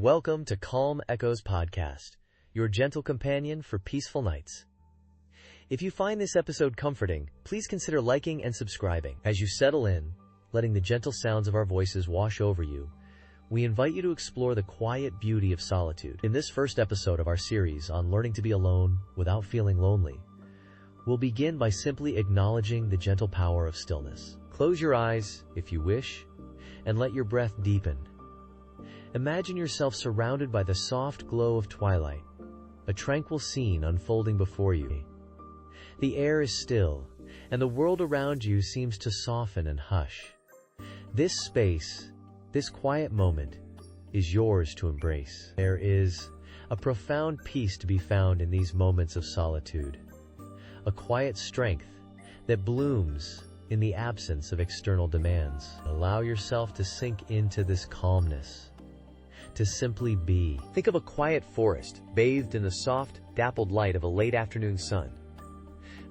Welcome to Calm Echoes Podcast, your gentle companion for peaceful nights. If you find this episode comforting, please consider liking and subscribing. As you settle in, letting the gentle sounds of our voices wash over you, we invite you to explore the quiet beauty of solitude. In this first episode of our series on learning to be alone without feeling lonely, we'll begin by simply acknowledging the gentle power of stillness. Close your eyes, if you wish, and let your breath deepen. Imagine yourself surrounded by the soft glow of twilight, a tranquil scene unfolding before you. The air is still, and the world around you seems to soften and hush. This space, this quiet moment, is yours to embrace. There is a profound peace to be found in these moments of solitude, a quiet strength that blooms in the absence of external demands. Allow yourself to sink into this calmness, to simply be. Think of a quiet forest bathed in the soft, dappled light of a late afternoon sun.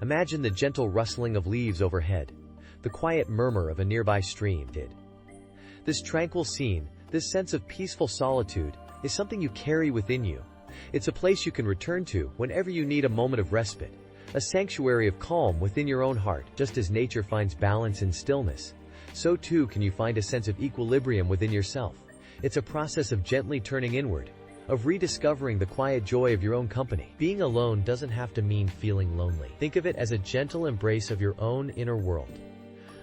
Imagine the gentle rustling of leaves overhead, the quiet murmur of a nearby stream. This tranquil scene, this sense of peaceful solitude, is something you carry within you. It's a place you can return to whenever you need a moment of respite, a sanctuary of calm within your own heart. Just as nature finds balance in stillness, so too can you find a sense of equilibrium within yourself. It's a process of gently turning inward, of rediscovering the quiet joy of your own company. Being alone doesn't have to mean feeling lonely. Think of it as a gentle embrace of your own inner world,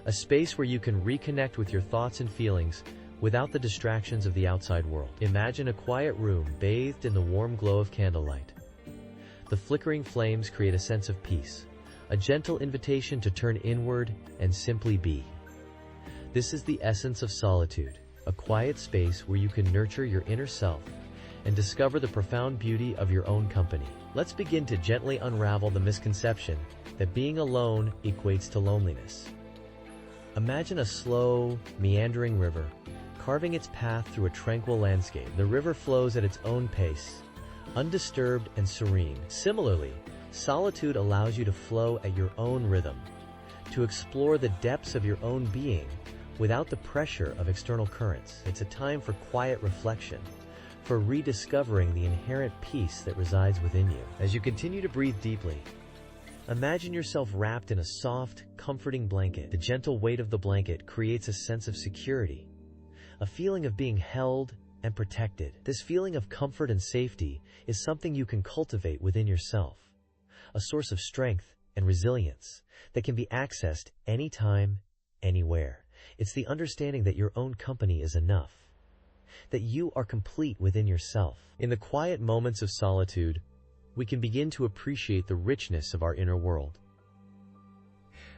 a space where you can reconnect with your thoughts and feelings without the distractions of the outside world. Imagine a quiet room bathed in the warm glow of candlelight. The flickering flames create a sense of peace, a gentle invitation to turn inward and simply be. This is the essence of solitude, a quiet space where you can nurture your inner self and discover the profound beauty of your own company. Let's begin to gently unravel the misconception that being alone equates to loneliness. Imagine a slow, meandering river, carving its path through a tranquil landscape. The river flows at its own pace, undisturbed and serene. Similarly, solitude allows you to flow at your own rhythm, to explore the depths of your own being without the pressure of external currents. It's a time for quiet reflection, for rediscovering the inherent peace that resides within you. As you continue to breathe deeply, imagine yourself wrapped in a soft, comforting blanket. The gentle weight of the blanket creates a sense of security, a feeling of being held and protected. This feeling of comfort and safety is something you can cultivate within yourself, a source of strength and resilience that can be accessed anytime, anywhere. It's the understanding that your own company is enough, that you are complete within yourself. In the quiet moments of solitude, we can begin to appreciate the richness of our inner world.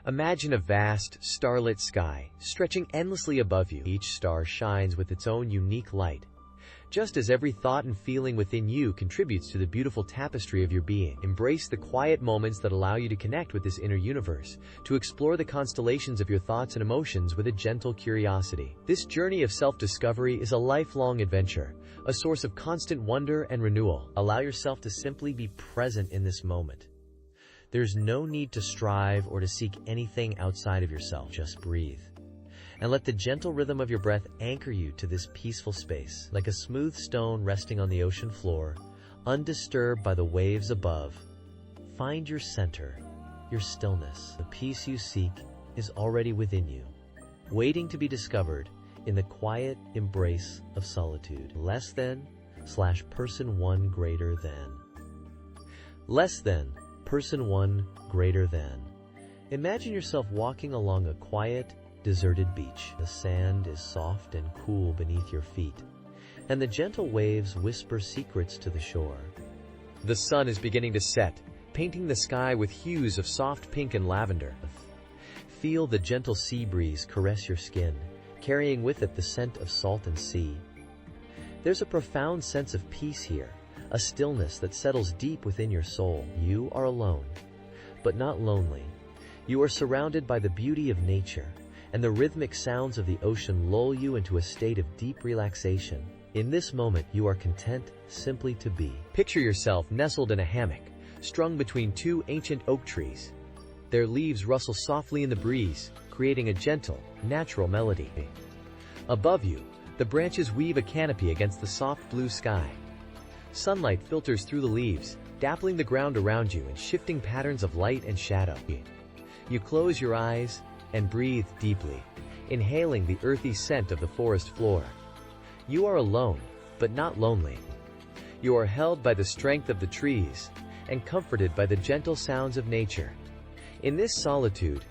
Imagine a vast, starlit sky stretching endlessly above you. Each star shines with its own unique light, just as every thought and feeling within you contributes to the beautiful tapestry of your being. Embrace the quiet moments that allow you to connect with this inner universe, to explore the constellations of your thoughts and emotions with a gentle curiosity. This journey of self-discovery is a lifelong adventure, a source of constant wonder and renewal. Allow yourself to simply be present in this moment. There's no need to strive or to seek anything outside of yourself. Just breathe, and let the gentle rhythm of your breath anchor you to this peaceful space. Like a smooth stone resting on the ocean floor, undisturbed by the waves above, find your center, your stillness. The peace you seek is already within you, waiting to be discovered in the quiet embrace of solitude. Less than / person one greater than. Less than person one greater than. Imagine yourself walking along a quiet, deserted beach. The sand is soft and cool beneath your feet, and the gentle waves whisper secrets to the shore. The sun is beginning to set, painting the sky with hues of soft pink and lavender. Feel the gentle sea breeze caress your skin, carrying with it the scent of salt and sea. There's a profound sense of peace here, a stillness that settles deep within your soul. You are alone, but not lonely. You are surrounded by the beauty of nature, and the rhythmic sounds of the ocean lull you into a state of deep relaxation. In this moment, you are content simply to be. Picture yourself nestled in a hammock, strung between two ancient oak trees. Their leaves rustle softly in the breeze, creating a gentle, natural melody. Above you, The branches weave a canopy against the soft blue sky. Sunlight filters through the leaves, dappling the ground around you in shifting patterns of light and shadow. You close your eyes and breathe deeply, inhaling the earthy scent of the forest floor. You are alone, but not lonely. You are held by the strength of the trees and comforted by the gentle sounds of nature. In this solitude,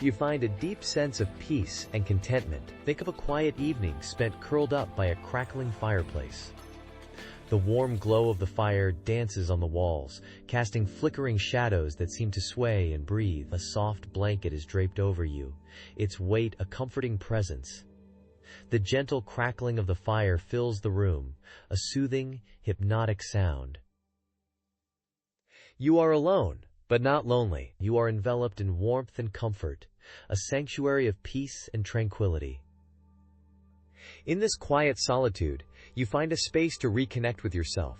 you find a deep sense of peace and contentment. Think of a quiet evening spent curled up by a crackling fireplace. The warm glow of the fire dances on the walls, casting flickering shadows that seem to sway and breathe. A soft blanket is draped over you, its weight a comforting presence. The gentle crackling of the fire fills the room, a soothing, hypnotic sound. You are alone, but not lonely. You are enveloped in warmth and comfort, a sanctuary of peace and tranquility. In this quiet solitude, you find a space to reconnect with yourself,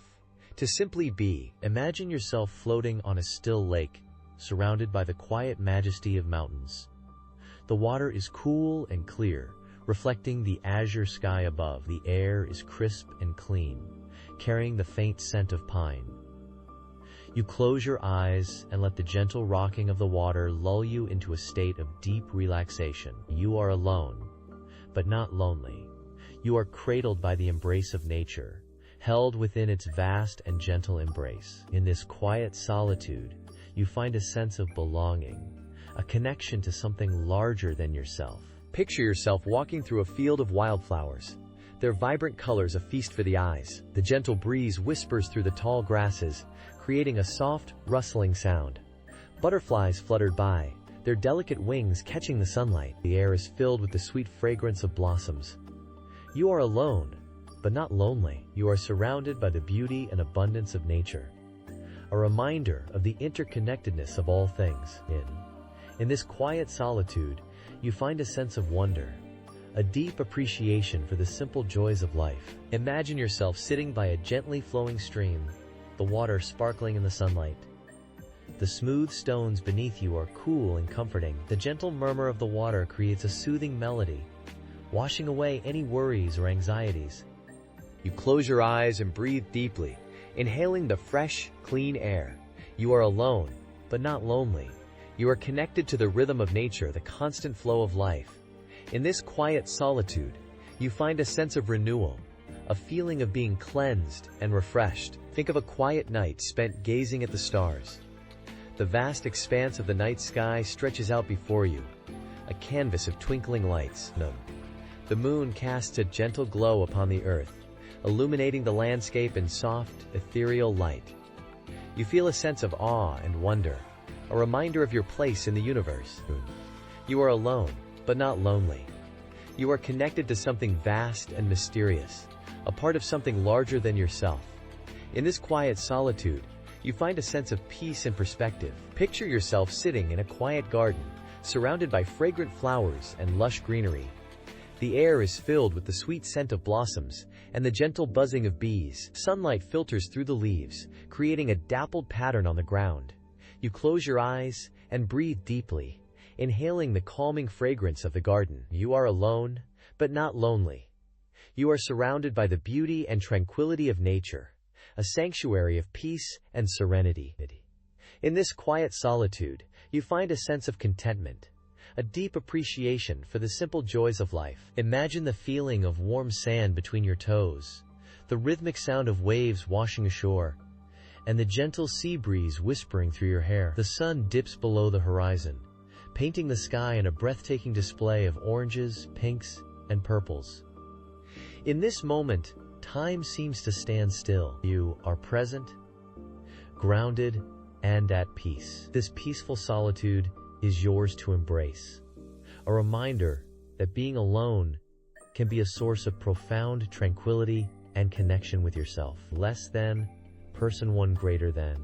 to simply be. Imagine yourself floating on a still lake, surrounded by the quiet majesty of mountains. The water is cool and clear, reflecting the azure sky above. The air is crisp and clean, carrying the faint scent of pine. You close your eyes and let the gentle rocking of the water lull you into a state of deep relaxation. You are alone, but not lonely. You are cradled by the embrace of nature, held within its vast and gentle embrace. In this quiet solitude, you find a sense of belonging, a connection to something larger than yourself. Picture yourself walking through a field of wildflowers, their vibrant colors a feast for the eyes. The gentle breeze whispers through the tall grasses, creating a soft, rustling sound. Butterflies fluttered by, their delicate wings catching the sunlight. The air is filled with the sweet fragrance of blossoms. You are alone, but not lonely. You are surrounded by the beauty and abundance of nature, a reminder of the interconnectedness of all things. In this quiet solitude, you find a sense of wonder, a deep appreciation for the simple joys of life. Imagine yourself sitting by a gently flowing stream, the water sparkling in the sunlight. The smooth stones beneath you are cool and comforting. The gentle murmur of the water creates a soothing melody, washing away any worries or anxieties. You close your eyes and breathe deeply, inhaling the fresh, clean air. You are alone, but not lonely. You are connected to the rhythm of nature, the constant flow of life. In this quiet solitude, you find a sense of renewal, a feeling of being cleansed and refreshed. Think of a quiet night spent gazing at the stars. The vast expanse of the night sky stretches out before you, a canvas of twinkling lights. The moon casts a gentle glow upon the earth, illuminating the landscape in soft, ethereal light. You feel a sense of awe and wonder, a reminder of your place in the universe. You are alone, but not lonely. You are connected to something vast and mysterious, a part of something larger than yourself. In this quiet solitude, you find a sense of peace and perspective. Picture yourself sitting in a quiet garden, surrounded by fragrant flowers and lush greenery. The air is filled with the sweet scent of blossoms and the gentle buzzing of bees. Sunlight filters through the leaves, creating a dappled pattern on the ground. You close your eyes and breathe deeply, inhaling the calming fragrance of the garden. You are alone, but not lonely. You are surrounded by the beauty and tranquility of nature, a sanctuary of peace and serenity. In this quiet solitude, you find a sense of contentment, a deep appreciation for the simple joys of life. Imagine the feeling of warm sand between your toes, the rhythmic sound of waves washing ashore, and the gentle sea breeze whispering through your hair. The sun dips below the horizon, painting the sky in a breathtaking display of oranges, pinks, and purples. In this moment, time seems to stand still. You are present, grounded, and at peace. This peaceful solitude is yours to embrace, a reminder that being alone can be a source of profound tranquility and connection with yourself. Less than, person one greater than.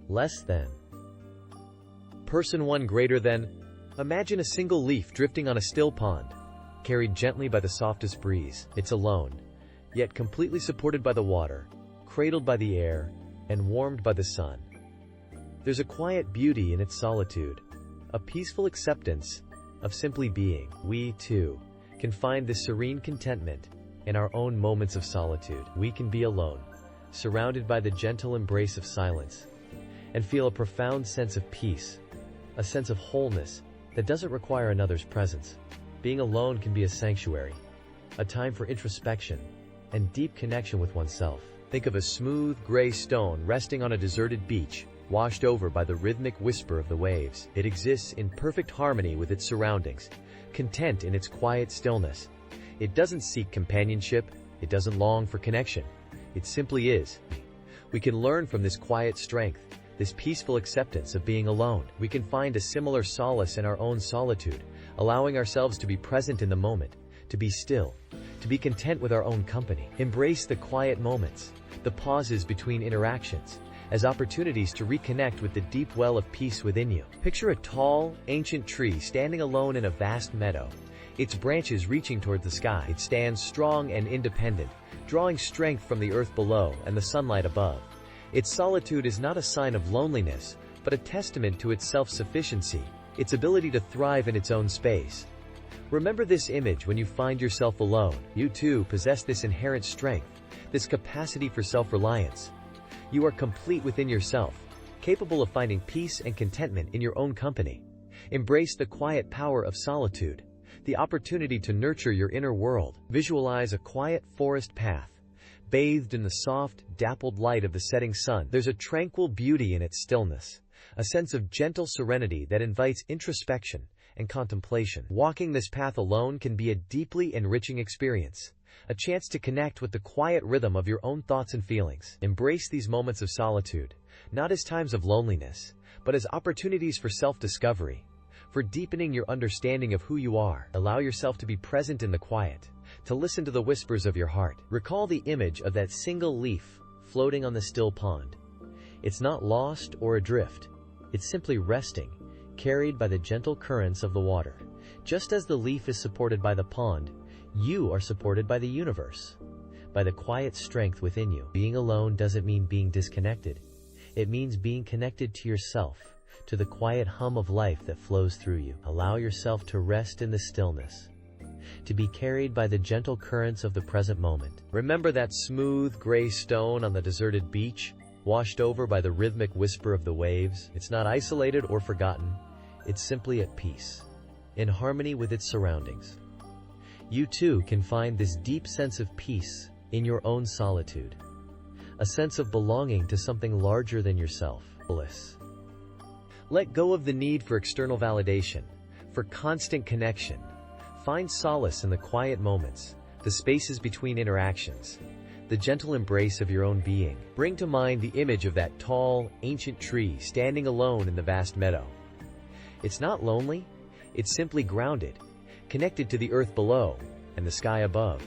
Less than, person one greater than. Imagine a single leaf drifting on a still pond, carried gently by the softest breeze. It's alone, yet completely supported by the water, cradled by the air, and warmed by the sun. There's a quiet beauty in its solitude, a peaceful acceptance of simply being. We, too, can find this serene contentment in our own moments of solitude. We can be alone, surrounded by the gentle embrace of silence, and feel a profound sense of peace, a sense of wholeness that doesn't require another's presence. Being alone can be a sanctuary, a time for introspection and deep connection with oneself. Think of a smooth, gray stone resting on a deserted beach, washed over by the rhythmic whisper of the waves. It exists in perfect harmony with its surroundings, content in its quiet stillness. It doesn't seek companionship, it doesn't long for connection. It simply is. We can learn from this quiet strength, this peaceful acceptance of being alone. We can find a similar solace in our own solitude, allowing ourselves to be present in the moment, to be still, to be content with our own company. Embrace the quiet moments, the pauses between interactions, as opportunities to reconnect with the deep well of peace within you. Picture a tall, ancient tree standing alone in a vast meadow, its branches reaching toward the sky. It stands strong and independent, drawing strength from the earth below and the sunlight above. Its solitude is not a sign of loneliness, but a testament to its self-sufficiency, its ability to thrive in its own space. Remember this image when you find yourself alone. You too possess this inherent strength, this capacity for self-reliance. You are complete within yourself, capable of finding peace and contentment in your own company. Embrace the quiet power of solitude, the opportunity to nurture your inner world. Visualize a quiet forest path, bathed in the soft, dappled light of the setting sun. There's a tranquil beauty in its stillness, a sense of gentle serenity that invites introspection and contemplation. Walking this path alone can be a deeply enriching experience, a chance to connect with the quiet rhythm of your own thoughts and feelings. Embrace these moments of solitude, not as times of loneliness, but as opportunities for self-discovery, for deepening your understanding of who you are. Allow yourself to be present in the quiet, to listen to the whispers of your heart. Recall the image of that single leaf floating on the still pond. It's not lost or adrift. It's simply resting, carried by the gentle currents of the water. Just as the leaf is supported by the pond, you are supported by the universe, by the quiet strength within you. Being alone doesn't mean being disconnected. It means being connected to yourself, to the quiet hum of life that flows through you. Allow yourself to rest in the stillness, to be carried by the gentle currents of the present moment. Remember that smooth, gray stone on the deserted beach, washed over by the rhythmic whisper of the waves? It's not isolated or forgotten. It's simply at peace, in harmony with its surroundings. You too can find this deep sense of peace in your own solitude, a sense of belonging to something larger than yourself. Bliss. Let go of the need for external validation, for constant connection. Find solace in the quiet moments, the spaces between interactions, the gentle embrace of your own being. Bring to mind the image of that tall, ancient tree standing alone in the vast meadow. It's not lonely, it's simply grounded, connected to the earth below and the sky above.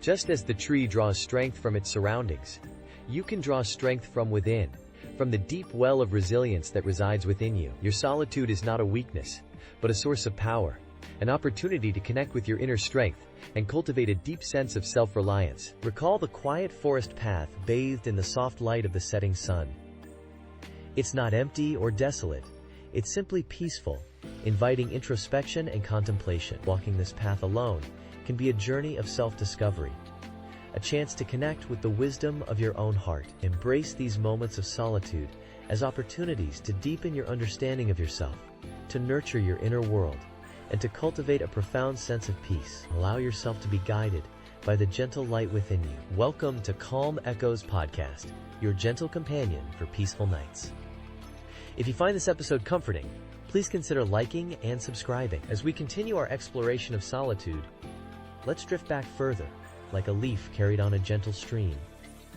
Just as the tree draws strength from its surroundings, you can draw strength from within, from the deep well of resilience that resides within you. Your solitude is not a weakness, but a source of power, an opportunity to connect with your inner strength and cultivate a deep sense of self-reliance. Recall the quiet forest path bathed in the soft light of the setting sun. It's not empty or desolate. It's simply peaceful, inviting introspection and contemplation. Walking this path alone can be a journey of self-discovery, a chance to connect with the wisdom of your own heart. Embrace these moments of solitude as opportunities to deepen your understanding of yourself, to nurture your inner world, and to cultivate a profound sense of peace. Allow yourself to be guided by the gentle light within you. Welcome to Calm Echoes Podcast, your gentle companion for peaceful nights. If you find this episode comforting, please consider liking and subscribing. As we continue our exploration of solitude, let's drift back further, like a leaf carried on a gentle stream,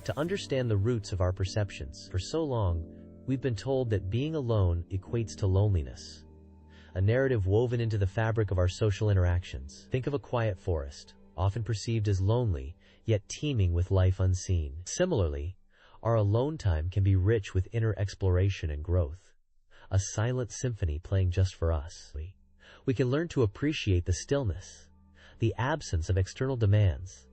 to understand the roots of our perceptions. For so long, we've been told that being alone equates to loneliness, a narrative woven into the fabric of our social interactions. Think of a quiet forest, often perceived as lonely, yet teeming with life unseen. Similarly, our alone time can be rich with inner exploration and growth, a silent symphony playing just for us. We can learn to appreciate the stillness, the absence of external demands,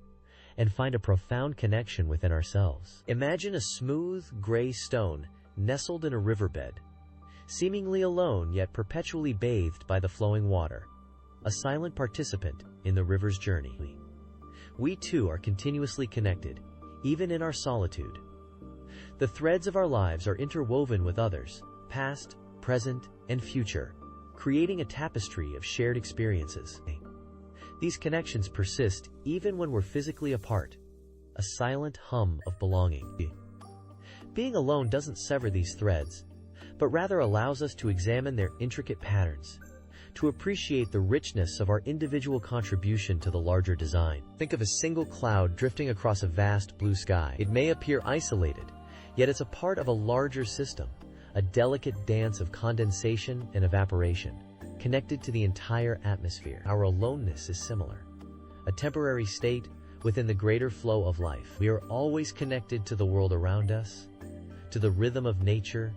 and find a profound connection within ourselves. Imagine a smooth, gray stone nestled in a riverbed, seemingly alone yet perpetually bathed by the flowing water. a silent participant in the river's journey. We too are continuously connected, even in our solitude. The threads of our lives are interwoven with others, past, present, and future, creating a tapestry of shared experiences. These connections persist even when we're physically apart, a silent hum of belonging. Being alone doesn't sever these threads, but rather allows us to examine their intricate patterns, to appreciate the richness of our individual contribution to the larger design. Think of a single cloud drifting across a vast blue sky. It may appear isolated, yet it's a part of a larger system, a delicate dance of condensation and evaporation, connected to the entire atmosphere. Our aloneness is similar, a temporary state within the greater flow of life. We are always connected to the world around us, to the rhythm of nature,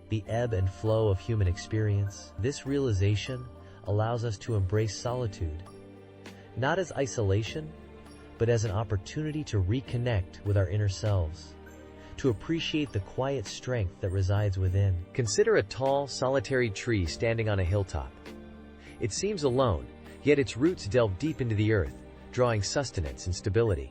the ebb and flow of human experience. This realization allows us to embrace solitude, not as isolation, but as an opportunity to reconnect with our inner selves, to appreciate the quiet strength that resides within. Consider a tall, solitary tree standing on a hilltop. It seems alone, yet its roots delve deep into the earth, drawing sustenance and stability.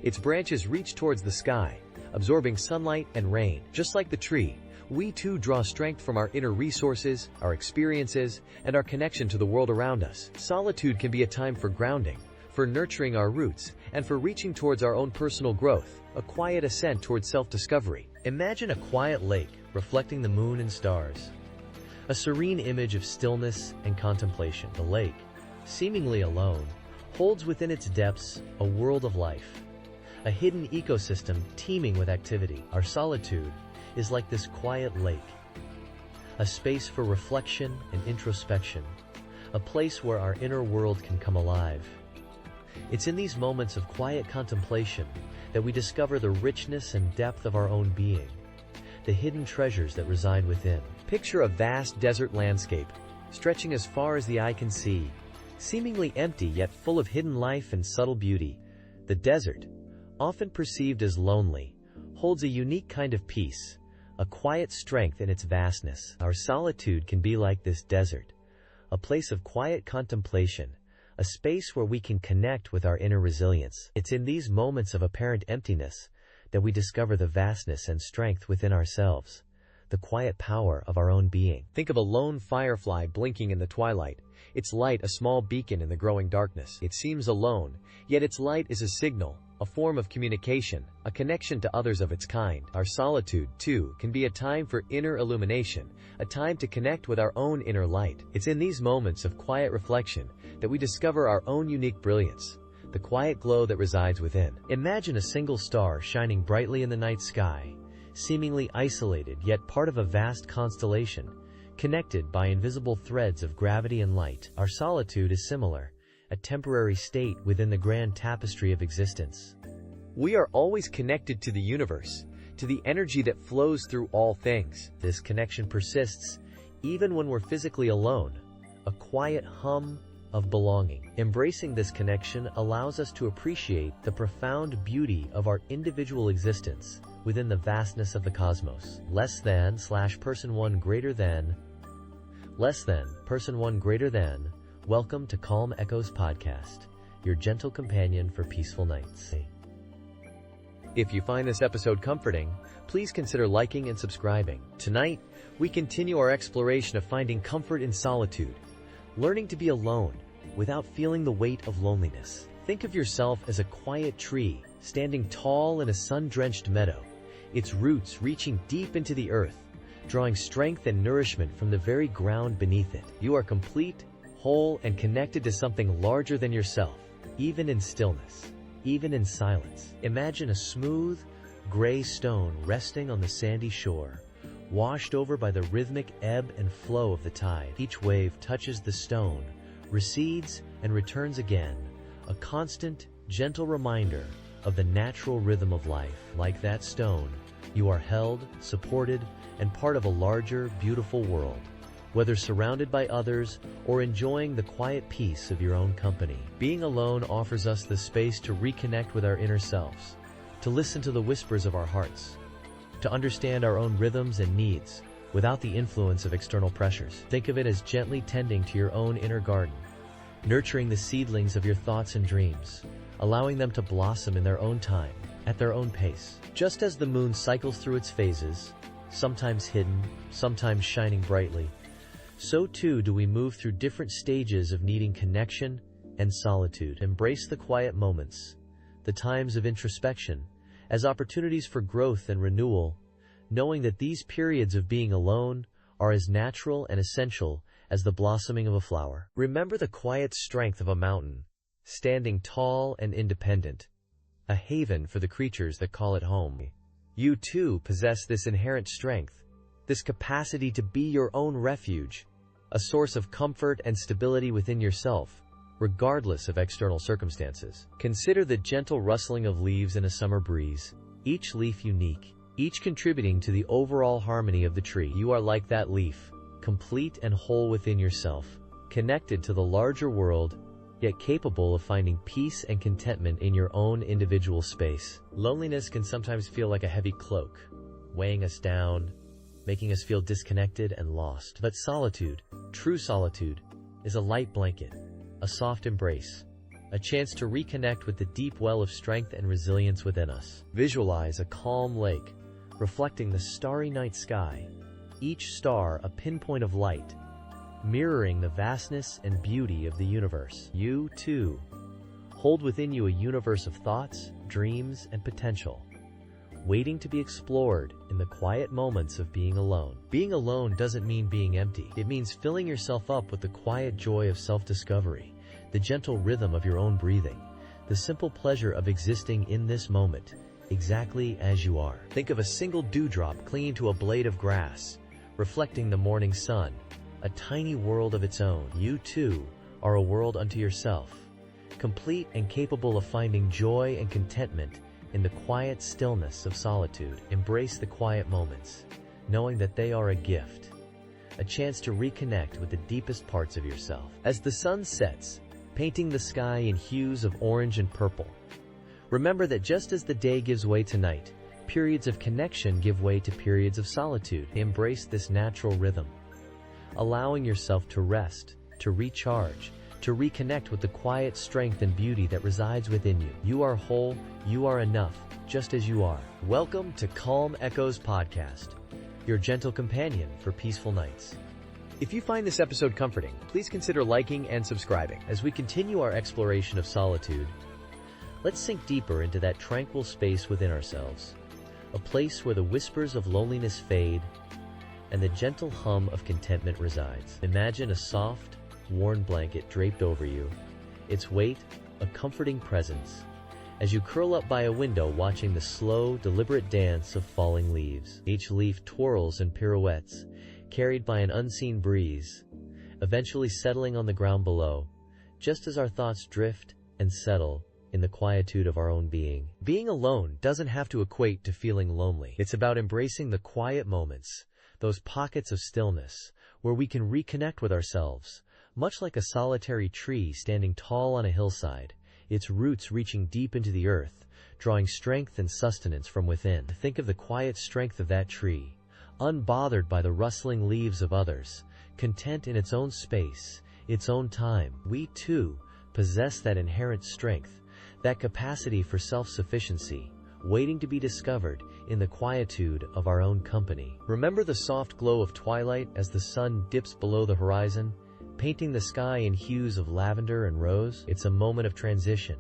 Its branches reach towards the sky, absorbing sunlight and rain. Just like the tree, we too draw strength from our inner resources, our experiences, and our connection to the world around us. Solitude can be a time for grounding, for nurturing our roots, and for reaching towards our own personal growth, a quiet ascent towards self-discovery. Imagine a quiet lake reflecting the moon and stars, a serene image of stillness and contemplation. The lake, seemingly alone, holds within its depths a world of life, a hidden ecosystem teeming with activity. Our solitude is like this quiet lake, a space for reflection and introspection, a place where our inner world can come alive. It's in these moments of quiet contemplation that we discover the richness and depth of our own being, the hidden treasures that reside within. Picture a vast desert landscape, stretching as far as the eye can see, seemingly empty yet full of hidden life and subtle beauty. The desert, often perceived as lonely, holds a unique kind of peace, a quiet strength in its vastness. Our solitude can be like this desert, a place of quiet contemplation, a space where we can connect with our inner resilience. It's in these moments of apparent emptiness that we discover the vastness and strength within ourselves, the quiet power of our own being. Think of a lone firefly blinking in the twilight, its light a small beacon in the growing darkness. It seems alone, yet its light is a signal, a form of communication, a connection to others of its kind. Our solitude, too, can be a time for inner illumination, a time to connect with our own inner light. It's in these moments of quiet reflection that we discover our own unique brilliance, the quiet glow that resides within. Imagine a single star shining brightly in the night sky, seemingly isolated yet part of a vast constellation, connected by invisible threads of gravity and light. Our solitude is similar, a temporary state within the grand tapestry of existence. We are always connected to the universe, to the energy that flows through all things. This connection persists even when we're physically alone, a quiet hum of belonging. Embracing this connection allows us to appreciate the profound beauty of our individual existence within the vastness of the cosmos. Less than / person one greater than. Less than person one greater than. Welcome to Calm Echoes Podcast, your gentle companion for peaceful nights. If you find this episode comforting, please consider liking and subscribing. Tonight, we continue our exploration of finding comfort in solitude, learning to be alone without feeling the weight of loneliness. Think of yourself as a quiet tree standing tall in a sun-drenched meadow, its roots reaching deep into the earth, drawing strength and nourishment from the very ground beneath it. You are complete, whole, and connected to something larger than yourself, even in stillness, even in silence. Imagine a smooth, gray stone resting on the sandy shore, washed over by the rhythmic ebb and flow of the tide. Each wave touches the stone, recedes, and returns again, a constant, gentle reminder of the natural rhythm of life. Like that stone, you are held, supported, and part of a larger, beautiful world, whether surrounded by others or enjoying the quiet peace of your own company. Being alone offers us the space to reconnect with our inner selves, to listen to the whispers of our hearts, to understand our own rhythms and needs without the influence of external pressures. Think of it as gently tending to your own inner garden, nurturing the seedlings of your thoughts and dreams, allowing them to blossom in their own time, at their own pace. Just as the moon cycles through its phases, sometimes hidden, sometimes shining brightly, so too do we move through different stages of needing connection and solitude. Embrace the quiet moments, the times of introspection, as opportunities for growth and renewal, knowing that these periods of being alone are as natural and essential as the blossoming of a flower. Remember the quiet strength of a mountain, standing tall and independent, a haven for the creatures that call it home. You too possess this inherent strength, this capacity to be your own refuge, a source of comfort and stability within yourself, regardless of external circumstances. Consider the gentle rustling of leaves in a summer breeze, each leaf unique, each contributing to the overall harmony of the tree. You are like that leaf, complete and whole within yourself, connected to the larger world, yet capable of finding peace and contentment in your own individual space. Loneliness can sometimes feel like a heavy cloak, weighing us down, making us feel disconnected and lost. But solitude, true solitude, is a light blanket, a soft embrace, a chance to reconnect with the deep well of strength and resilience within us. Visualize a calm lake, reflecting the starry night sky, each star a pinpoint of light, mirroring the vastness and beauty of the universe. You, too, hold within you a universe of thoughts, dreams, and potential, waiting to be explored in the quiet moments of being alone. Being alone doesn't mean being empty. It means filling yourself up with the quiet joy of self-discovery, the gentle rhythm of your own breathing, the simple pleasure of existing in this moment, exactly as you are. Think of a single dewdrop clinging to a blade of grass, reflecting the morning sun, a tiny world of its own. You too are a world unto yourself, complete and capable of finding joy and contentment in the quiet stillness of solitude. Embrace the quiet moments, knowing that they are a gift, a chance to reconnect with the deepest parts of yourself. As the sun sets, painting the sky in hues of orange and purple, remember that just as the day gives way to night, periods of connection give way to periods of solitude. Embrace this natural rhythm, allowing yourself to rest, to recharge, to reconnect with the quiet strength and beauty that resides within you. You are whole, you are enough, just as you are. Welcome to Calm Echoes Podcast, your gentle companion for peaceful nights. If you find this episode comforting, please consider liking and subscribing. As we continue our exploration of solitude, let's sink deeper into that tranquil space within ourselves, a place where the whispers of loneliness fade and the gentle hum of contentment resides. Imagine a soft, worn blanket draped over you, its weight a comforting presence, as you curl up by a window watching the slow, deliberate dance of falling leaves. Each leaf twirls and pirouettes, carried by an unseen breeze, eventually settling on the ground below, just as our thoughts drift and settle in the quietude of our own being. Being alone doesn't have to equate to feeling lonely. It's about embracing the quiet moments, those pockets of stillness, where we can reconnect with ourselves, much like a solitary tree standing tall on a hillside, its roots reaching deep into the earth, drawing strength and sustenance from within. Think of the quiet strength of that tree, unbothered by the rustling leaves of others, content in its own space, its own time. We too possess that inherent strength, that capacity for self-sufficiency, waiting to be discovered in the quietude of our own company. Remember the soft glow of twilight as the sun dips below the horizon, painting the sky in hues of lavender and rose? It's a moment of transition,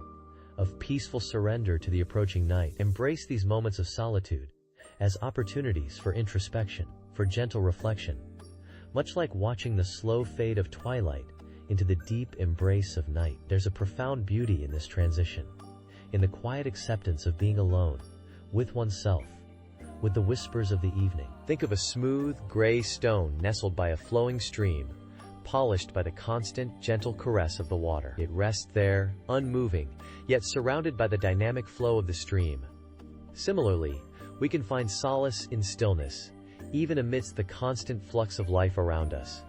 of peaceful surrender to the approaching night. Embrace these moments of solitude as opportunities for introspection, for gentle reflection, much like watching the slow fade of twilight into the deep embrace of night. There's a profound beauty in this transition, in the quiet acceptance of being alone, with oneself, with the whispers of the evening. Think of a smooth, gray stone nestled by a flowing stream, polished by the constant, gentle caress of the water. It rests there, unmoving, yet surrounded by the dynamic flow of the stream. Similarly, we can find solace in stillness, even amidst the constant flux of life around us.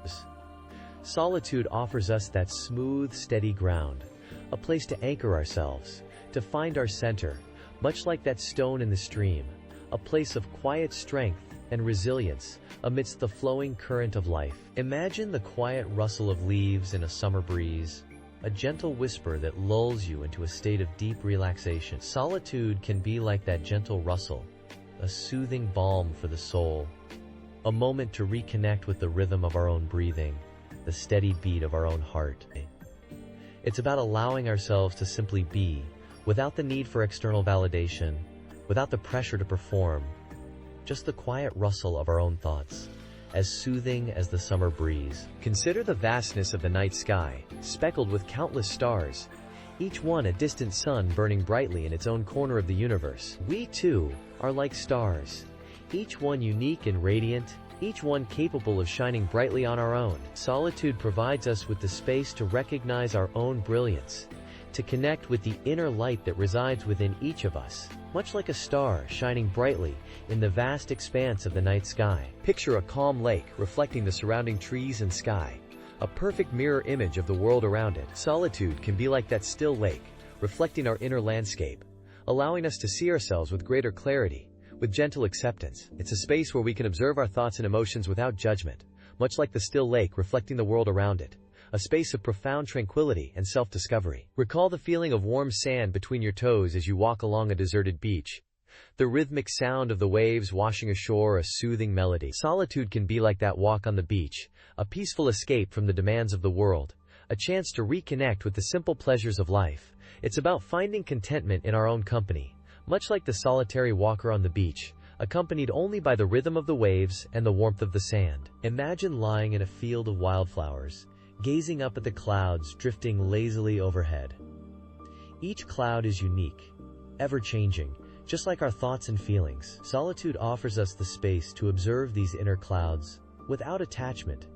Solitude offers us that smooth, steady ground, a place to anchor ourselves, to find our center, much like that stone in the stream, a place of quiet strength and resilience amidst the flowing current of life. Imagine the quiet rustle of leaves in a summer breeze, a gentle whisper that lulls you into a state of deep relaxation. Solitude can be like that gentle rustle, a soothing balm for the soul, a moment to reconnect with the rhythm of our own breathing, the steady beat of our own heart. It's about allowing ourselves to simply be, without the need for external validation, without the pressure to perform, just the quiet rustle of our own thoughts, as soothing as the summer breeze. Consider the vastness of the night sky, speckled with countless stars, each one a distant sun burning brightly in its own corner of the universe. We, too, are like stars, each one unique and radiant, each one capable of shining brightly on our own. Solitude provides us with the space to recognize our own brilliance, to connect with the inner light that resides within each of us, much like a star shining brightly in the vast expanse of the night sky. Picture a calm lake reflecting the surrounding trees and sky, a perfect mirror image of the world around it. Solitude can be like that still lake, reflecting our inner landscape, allowing us to see ourselves with greater clarity, with gentle acceptance. It's a space where we can observe our thoughts and emotions without judgment, much like the still lake reflecting the world around it, a space of profound tranquility and self-discovery. Recall the feeling of warm sand between your toes as you walk along a deserted beach, the rhythmic sound of the waves washing ashore, a soothing melody. Solitude can be like that walk on the beach, a peaceful escape from the demands of the world, a chance to reconnect with the simple pleasures of life. It's about finding contentment in our own company, much like the solitary walker on the beach, accompanied only by the rhythm of the waves and the warmth of the sand. Imagine lying in a field of wildflowers, gazing up at the clouds drifting lazily overhead. Each cloud is unique, ever-changing, just like our thoughts and feelings. Solitude offers us the space to observe these inner clouds without attachment,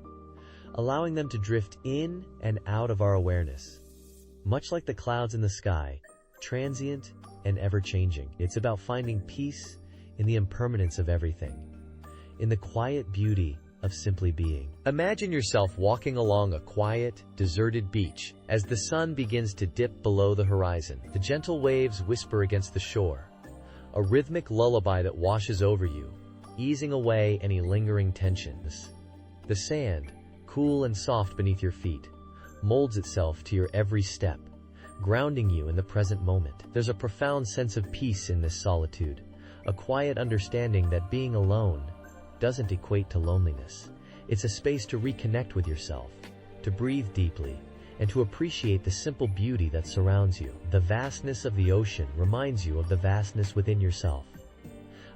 allowing them to drift in and out of our awareness. Much like the clouds in the sky, transient and ever-changing. It's about finding peace in the impermanence of everything, in the quiet beauty of simply being. Imagine yourself walking along a quiet, deserted beach as the sun begins to dip below the horizon. The gentle waves whisper against the shore, a rhythmic lullaby that washes over you, easing away any lingering tensions. The sand, cool and soft beneath your feet, molds itself to your every step, grounding you in the present moment. There's a profound sense of peace in this solitude, a quiet understanding that being alone doesn't equate to loneliness. It's a space to reconnect with yourself, to breathe deeply, and to appreciate the simple beauty that surrounds you. The vastness of the ocean reminds you of the vastness within yourself,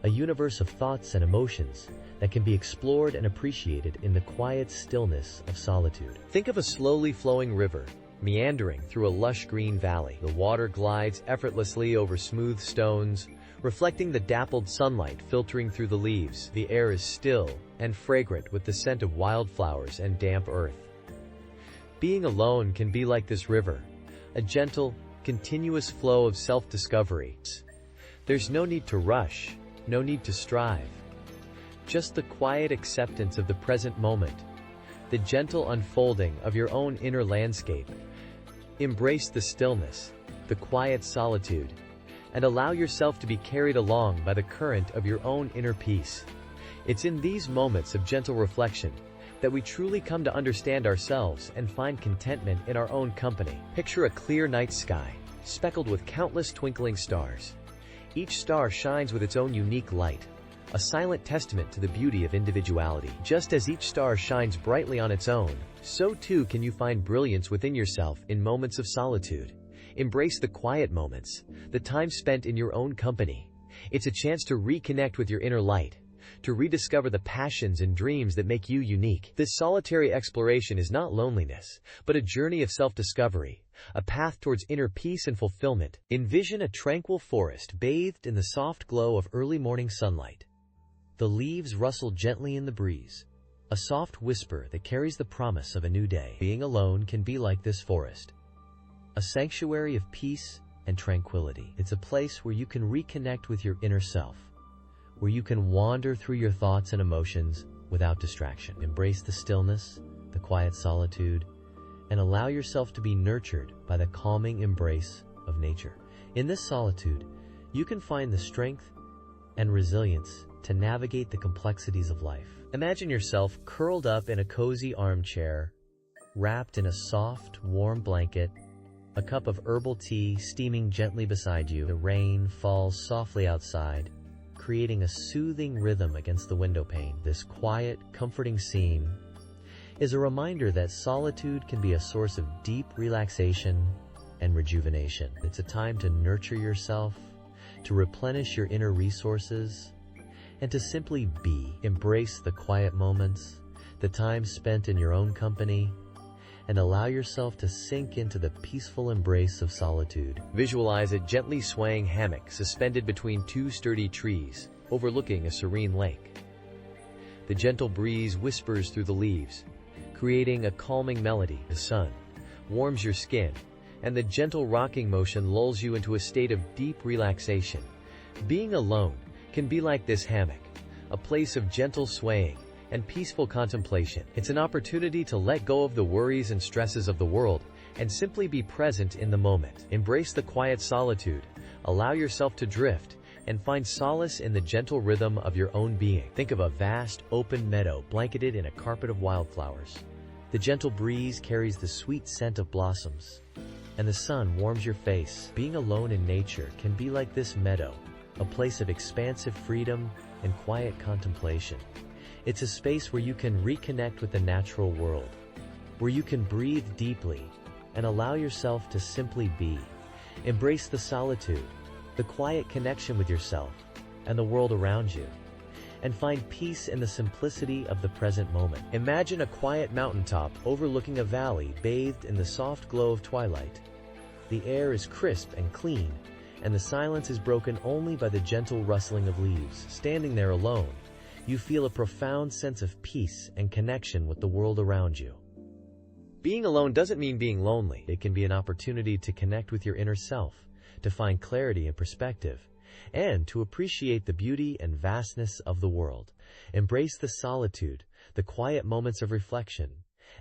a universe of thoughts and emotions that can be explored and appreciated in the quiet stillness of solitude. Think of a slowly flowing river, meandering through a lush green valley. The water glides effortlessly over smooth stones, reflecting the dappled sunlight filtering through the leaves. The air is still and fragrant with the scent of wildflowers and damp earth. Being alone can be like this river, a gentle, continuous flow of self-discovery. There's no need to rush, no need to strive. Just the quiet acceptance of the present moment, the gentle unfolding of your own inner landscape. Embrace the stillness, the quiet solitude, and allow yourself to be carried along by the current of your own inner peace. It's in these moments of gentle reflection that we truly come to understand ourselves and find contentment in our own company. Picture a clear night sky, speckled with countless twinkling stars. Each star shines with its own unique light, a silent testament to the beauty of individuality. Just as each star shines brightly on its own, so too can you find brilliance within yourself in moments of solitude. Embrace the quiet moments, the time spent in your own company. It's a chance to reconnect with your inner light, to rediscover the passions and dreams that make you unique. This solitary exploration is not loneliness, but a journey of self-discovery, a path towards inner peace and fulfillment. Envision a tranquil forest bathed in the soft glow of early morning sunlight. The leaves rustle gently in the breeze, a soft whisper that carries the promise of a new day. Being alone can be like this forest, a sanctuary of peace and tranquility. It's a place where you can reconnect with your inner self, where you can wander through your thoughts and emotions without distraction. Embrace the stillness, the quiet solitude, and allow yourself to be nurtured by the calming embrace of nature. In this solitude, you can find the strength and resilience to navigate the complexities of life. Imagine yourself curled up in a cozy armchair, wrapped in a soft, warm blanket, a cup of herbal tea steaming gently beside you. The rain falls softly outside, creating a soothing rhythm against the window pane. This quiet, comforting scene is a reminder that solitude can be a source of deep relaxation and rejuvenation. It's a time to nurture yourself, to replenish your inner resources, and to simply be. Embrace the quiet moments, the time spent in your own company, and allow yourself to sink into the peaceful embrace of solitude. Visualize a gently swaying hammock suspended between two sturdy trees, overlooking a serene lake. The gentle breeze whispers through the leaves, creating a calming melody. The sun warms your skin, and the gentle rocking motion lulls you into a state of deep relaxation. Being alone can be like this hammock, a place of gentle swaying and peaceful contemplation. It's an opportunity to let go of the worries and stresses of the world and simply be present in the moment. Embrace the quiet solitude, allow yourself to drift, and find solace in the gentle rhythm of your own being. Think of a vast, open meadow blanketed in a carpet of wildflowers. The gentle breeze carries the sweet scent of blossoms, and the sun warms your face. Being alone in nature can be like this meadow, a place of expansive freedom and quiet contemplation. It's a space where you can reconnect with the natural world, where you can breathe deeply and allow yourself to simply be. Embrace the solitude, the quiet connection with yourself and the world around you, and find peace in the simplicity of the present moment. Imagine a quiet mountaintop overlooking a valley bathed in the soft glow of twilight. The air is crisp and clean, and the silence is broken only by the gentle rustling of leaves. Standing there alone, you feel a profound sense of peace and connection with the world around you. Being alone doesn't mean being lonely. It can be an opportunity to connect with your inner self, to find clarity and perspective, and to appreciate the beauty and vastness of the world. Embrace the solitude, the quiet moments of reflection,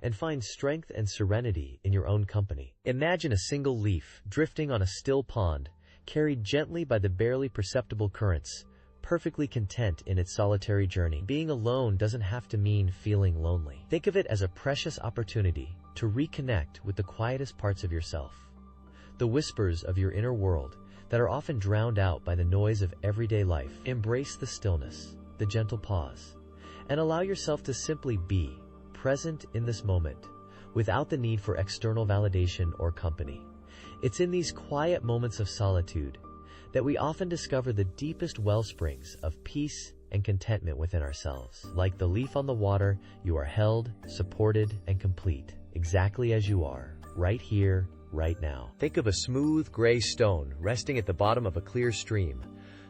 and find strength and serenity in your own company. Imagine a single leaf drifting on a still pond, carried gently by the barely perceptible currents, perfectly content in its solitary journey. Being alone doesn't have to mean feeling lonely. Think of it as a precious opportunity to reconnect with the quietest parts of yourself, the whispers of your inner world that are often drowned out by the noise of everyday life. Embrace the stillness, the gentle pause, and allow yourself to simply be present in this moment without the need for external validation or company. It's in these quiet moments of solitude that we often discover the deepest wellsprings of peace and contentment within ourselves. Like the leaf on the water, you are held, supported, and complete, exactly as you are, right here, right now. Think of a smooth gray stone resting at the bottom of a clear stream,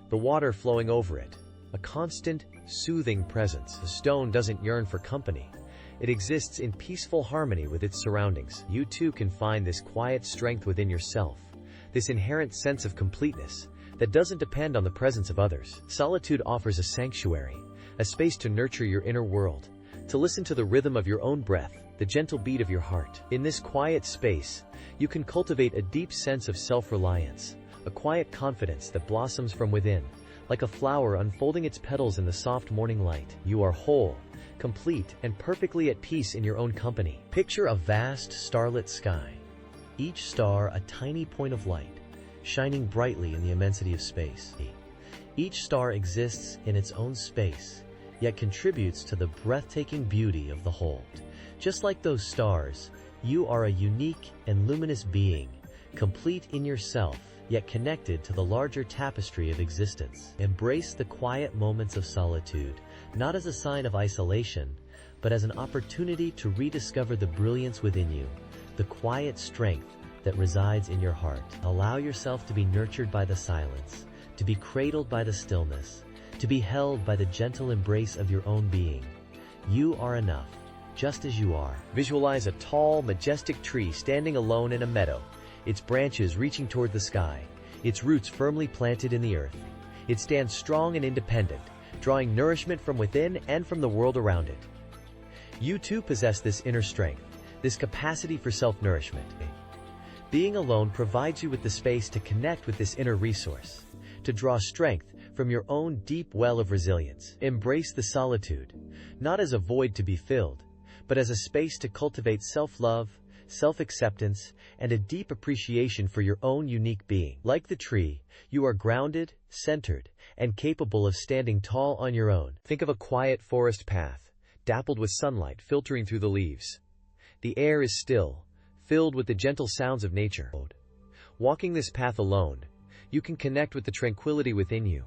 the water flowing over it, a constant, soothing presence. The stone doesn't yearn for company. It exists in peaceful harmony with its surroundings. You too can find this quiet strength within yourself, this inherent sense of completeness that doesn't depend on the presence of others. Solitude offers a sanctuary, a space to nurture your inner world, to listen to the rhythm of your own breath, the gentle beat of your heart. In this quiet space, you can cultivate a deep sense of self-reliance, a quiet confidence that blossoms from within, like a flower unfolding its petals in the soft morning light. You are whole, complete, and perfectly at peace in your own company. Picture a vast, starlit sky, each star a tiny point of light, shining brightly in the immensity of space. Each star exists in its own space, yet contributes to the breathtaking beauty of the whole. Just like those stars, you are a unique and luminous being, complete in yourself, yet connected to the larger tapestry of existence. Embrace the quiet moments of solitude, not as a sign of isolation, but as an opportunity to rediscover the brilliance within you, the quiet strength that resides in your heart. Allow yourself to be nurtured by the silence, to be cradled by the stillness, to be held by the gentle embrace of your own being. You are enough, just as you are. Visualize a tall, majestic tree standing alone in a meadow, its branches reaching toward the sky, its roots firmly planted in the earth. It stands strong and independent, drawing nourishment from within and from the world around it. You too possess this inner strength, this capacity for self-nourishment. Being alone provides you with the space to connect with this inner resource, to draw strength from your own deep well of resilience. Embrace the solitude, not as a void to be filled, but as a space to cultivate self-love, self-acceptance, and a deep appreciation for your own unique being. Like the tree, you are grounded, centered, and capable of standing tall on your own. Think of a quiet forest path, dappled with sunlight filtering through the leaves. The air is still, filled with the gentle sounds of nature. Walking this path alone, you can connect with the tranquility within you,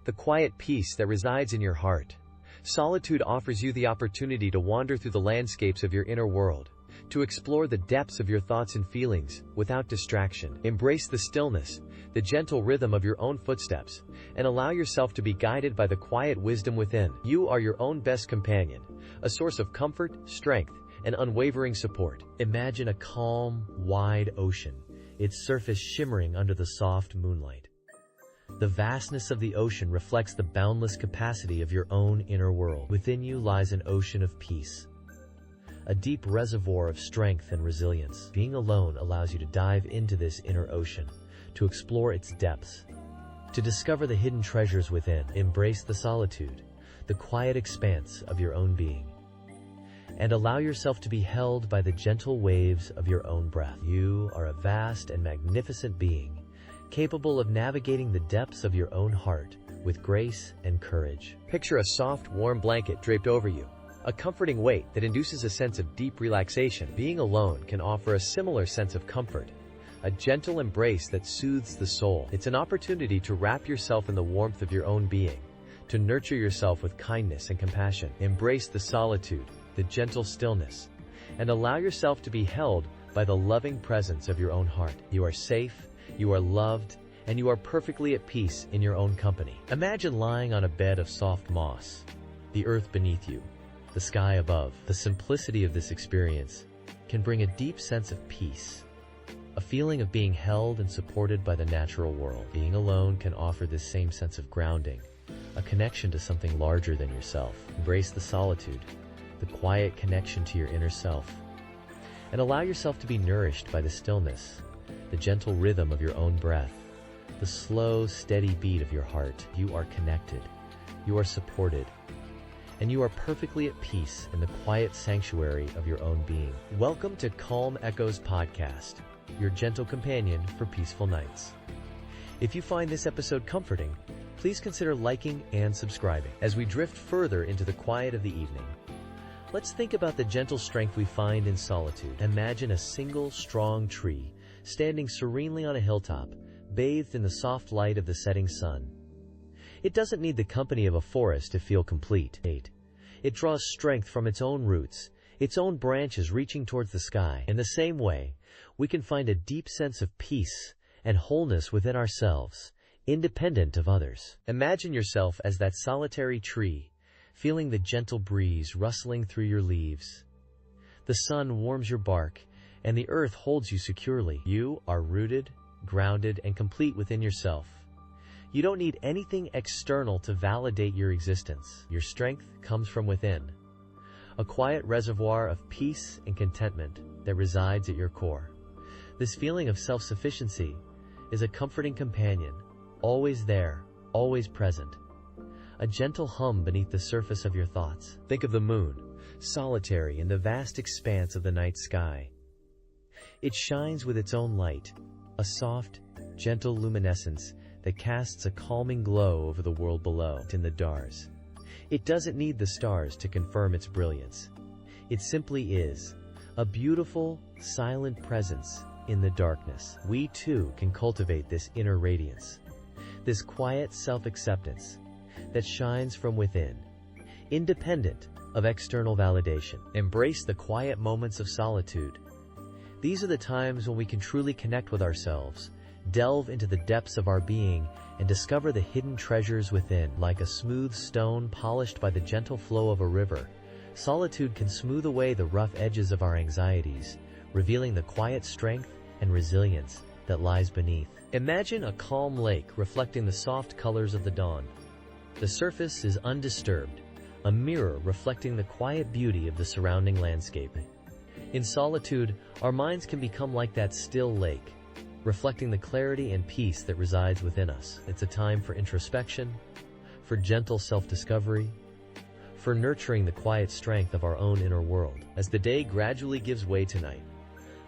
the quiet peace that resides in your heart. Solitude offers you the opportunity to wander through the landscapes of your inner world, to explore the depths of your thoughts and feelings without distraction. Embrace the stillness, the gentle rhythm of your own footsteps, and allow yourself to be guided by the quiet wisdom within. You are your own best companion, a source of comfort, strength, and unwavering support. Imagine a calm, wide ocean, its surface shimmering under the soft moonlight. The vastness of the ocean reflects the boundless capacity of your own inner world. Within you lies an ocean of peace, a deep reservoir of strength and resilience. Being alone allows you to dive into this inner ocean, to explore its depths, to discover the hidden treasures within. Embrace the solitude, the quiet expanse of your own being, and allow yourself to be held by the gentle waves of your own breath. You are a vast and magnificent being, capable of navigating the depths of your own heart with grace and courage. Picture a soft, warm blanket draped over you, a comforting weight that induces a sense of deep relaxation. Being alone can offer a similar sense of comfort, a gentle embrace that soothes the soul. It's an opportunity to wrap yourself in the warmth of your own being, to nurture yourself with kindness and compassion. Embrace the solitude, the gentle stillness, and allow yourself to be held by the loving presence of your own heart. You are safe, you are loved, and you are perfectly at peace in your own company. Imagine lying on a bed of soft moss, the earth beneath you, the sky above. The simplicity of this experience can bring a deep sense of peace, a feeling of being held and supported by the natural world. Being alone can offer this same sense of grounding, a connection to something larger than yourself. Embrace the solitude, the quiet connection to your inner self, and allow yourself to be nourished by the stillness, the gentle rhythm of your own breath, the slow, steady beat of your heart. You are connected, you are supported, and you are perfectly at peace in the quiet sanctuary of your own being. Welcome to Calm Echoes Podcast, your gentle companion for peaceful nights. If you find this episode comforting, please consider liking and subscribing. As we drift further into the quiet of the evening, let's think about the gentle strength we find in solitude. Imagine a single, strong tree standing serenely on a hilltop, bathed in the soft light of the setting sun. It doesn't need the company of a forest to feel complete. It draws strength from its own roots, its own branches reaching towards the sky. In the same way, we can find a deep sense of peace and wholeness within ourselves, independent of others. Imagine yourself as that solitary tree, feeling the gentle breeze rustling through your leaves. The sun warms your bark, and the earth holds you securely. You are rooted, grounded, and complete within yourself. You don't need anything external to validate your existence. Your strength comes from within, a quiet reservoir of peace and contentment that resides at your core. This feeling of self-sufficiency is a comforting companion, always there, always present, a gentle hum beneath the surface of your thoughts. Think of the moon, solitary in the vast expanse of the night sky. It shines with its own light, a soft, gentle luminescence that casts a calming glow over the world below. In the stars, it doesn't need the stars to confirm its brilliance. It simply is, a beautiful, silent presence in the darkness. We too can cultivate this inner radiance, this quiet self-acceptance that shines from within, independent of external validation. Embrace the quiet moments of solitude. These are the times when we can truly connect with ourselves, delve into the depths of our being, and discover the hidden treasures within. Like a smooth stone polished by the gentle flow of a river, solitude can smooth away the rough edges of our anxieties, revealing the quiet strength and resilience that lies beneath. Imagine a calm lake reflecting the soft colors of the dawn. The surface is undisturbed, a mirror reflecting the quiet beauty of the surrounding landscape. In solitude, our minds can become like that still lake, reflecting the clarity and peace that resides within us. It's a time for introspection, for gentle self-discovery, for nurturing the quiet strength of our own inner world. As the day gradually gives way to night,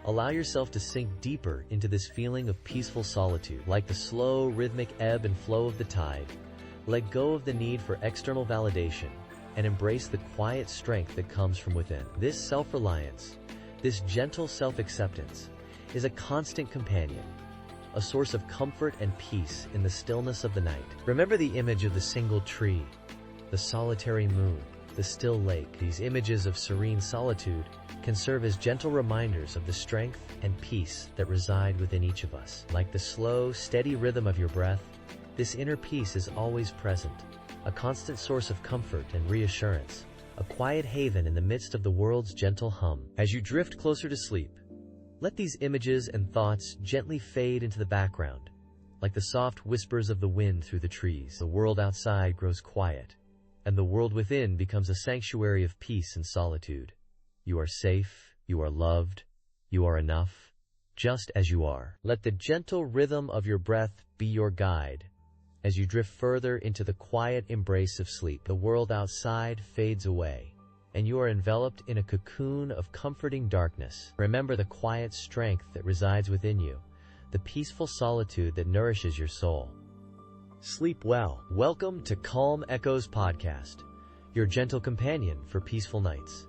Allow yourself to sink deeper into this feeling of peaceful solitude. Like the slow, rhythmic ebb and flow of the tide, let go of the need for external validation and embrace the quiet strength that comes from within. This self-reliance, this gentle self-acceptance, is a constant companion, a source of comfort and peace in the stillness of the night. Remember the image of the single tree, the solitary moon, the still lake. These images of serene solitude can serve as gentle reminders of the strength and peace that reside within each of us. Like the slow, steady rhythm of your breath, this inner peace is always present, a constant source of comfort and reassurance, a quiet haven in the midst of the world's gentle hum. As you drift closer to sleep, let these images and thoughts gently fade into the background, like the soft whispers of the wind through the trees. The world outside grows quiet, and the world within becomes a sanctuary of peace and solitude. You are safe, you are loved, you are enough, just as you are. Let the gentle rhythm of your breath be your guide. As you drift further into the quiet embrace of sleep, the world outside fades away, and you are enveloped in a cocoon of comforting darkness. Remember the quiet strength that resides within you, the peaceful solitude that nourishes your soul. Sleep well. Welcome to Calm Echoes Podcast, your gentle companion for peaceful nights.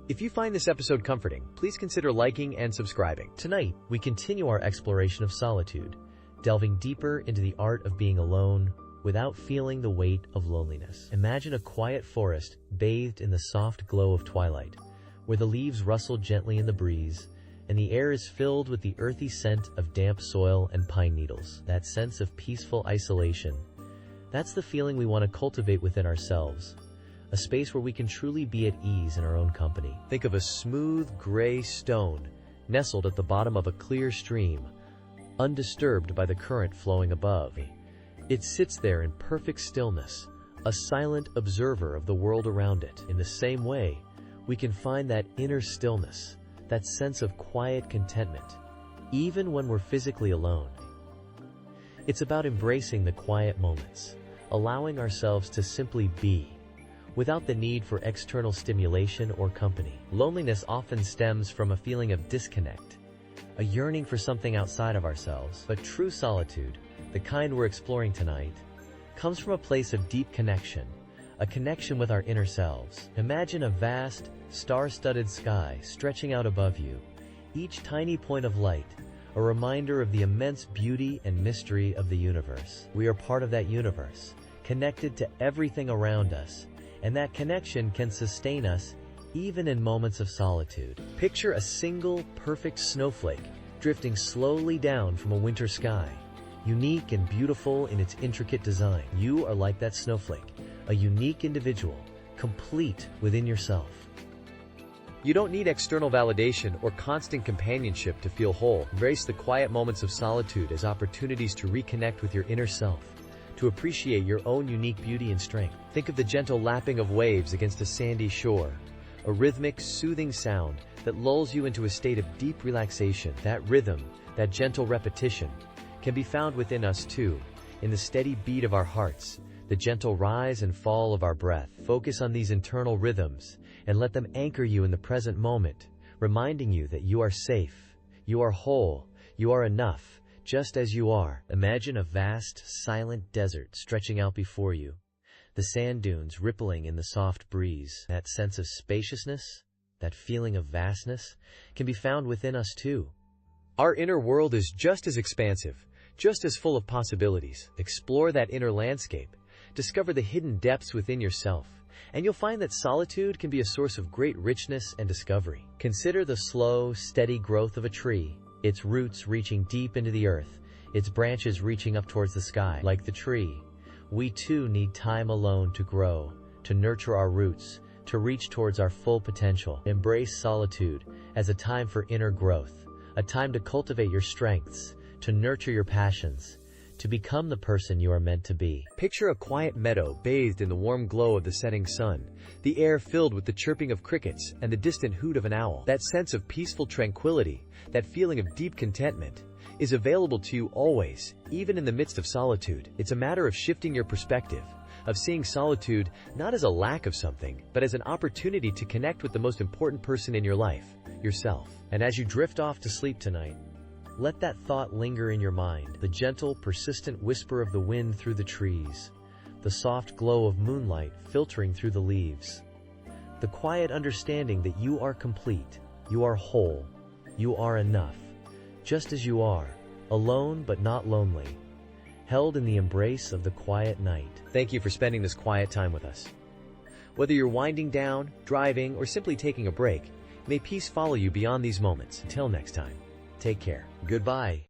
If you find this episode comforting, please consider liking and subscribing. Tonight, we continue our exploration of solitude, delving deeper into the art of being alone without feeling the weight of loneliness. Imagine a quiet forest bathed in the soft glow of twilight, where the leaves rustle gently in the breeze, and the air is filled with the earthy scent of damp soil and pine needles. That sense of peaceful isolation, that's the feeling we want to cultivate within ourselves. A space where we can truly be at ease in our own company. Think of a smooth, gray stone nestled at the bottom of a clear stream, undisturbed by the current flowing above. It sits there in perfect stillness, a silent observer of the world around it. In the same way, we can find that inner stillness, that sense of quiet contentment, even when we're physically alone. It's about embracing the quiet moments, allowing ourselves to simply be, without the need for external stimulation or company. Loneliness often stems from a feeling of disconnect, a yearning for something outside of ourselves. But true solitude, the kind we're exploring tonight, comes from a place of deep connection, a connection with our inner selves. Imagine a vast, star-studded sky stretching out above you, each tiny point of light a reminder of the immense beauty and mystery of the universe. We are part of that universe, connected to everything around us, and that connection can sustain us even in moments of solitude. Picture a single, perfect snowflake drifting slowly down from a winter sky, unique and beautiful in its intricate design. You are like that snowflake, a unique individual, complete within yourself. You don't need external validation or constant companionship to feel whole. Embrace the quiet moments of solitude as opportunities to reconnect with your inner self, to appreciate your own unique beauty and strength. Think of the gentle lapping of waves against a sandy shore, a rhythmic, soothing sound that lulls you into a state of deep relaxation. That rhythm, that gentle repetition, can be found within us too, in the steady beat of our hearts, the gentle rise and fall of our breath. Focus on these internal rhythms and let them anchor you in the present moment, reminding you that you are safe, you are whole, you are enough, just as you are. Imagine a vast, silent desert stretching out before you, the sand dunes rippling in the soft breeze. That sense of spaciousness, that feeling of vastness, can be found within us too. Our inner world is just as expansive, just as full of possibilities. Explore that inner landscape, discover the hidden depths within yourself, and you'll find that solitude can be a source of great richness and discovery. Consider the slow, steady growth of a tree, its roots reaching deep into the earth, its branches reaching up towards the sky. Like the tree, we too need time alone to grow, to nurture our roots, to reach towards our full potential. Embrace solitude as a time for inner growth, a time to cultivate your strengths, to nurture your passions, to become the person you are meant to be. Picture a quiet meadow bathed in the warm glow of the setting sun, the air filled with the chirping of crickets and the distant hoot of an owl. That sense of peaceful tranquility, that feeling of deep contentment, is available to you always, even in the midst of solitude. It's a matter of shifting your perspective, of seeing solitude not as a lack of something, but as an opportunity to connect with the most important person in your life, yourself. And as you drift off to sleep tonight, let that thought linger in your mind, the gentle, persistent whisper of the wind through the trees, the soft glow of moonlight filtering through the leaves, the quiet understanding that you are complete, you are whole, you are enough, just as you are, alone but not lonely, held in the embrace of the quiet night. Thank you for spending this quiet time with us. Whether you're winding down, driving, or simply taking a break, may peace follow you beyond these moments. Until next time, take care. Goodbye.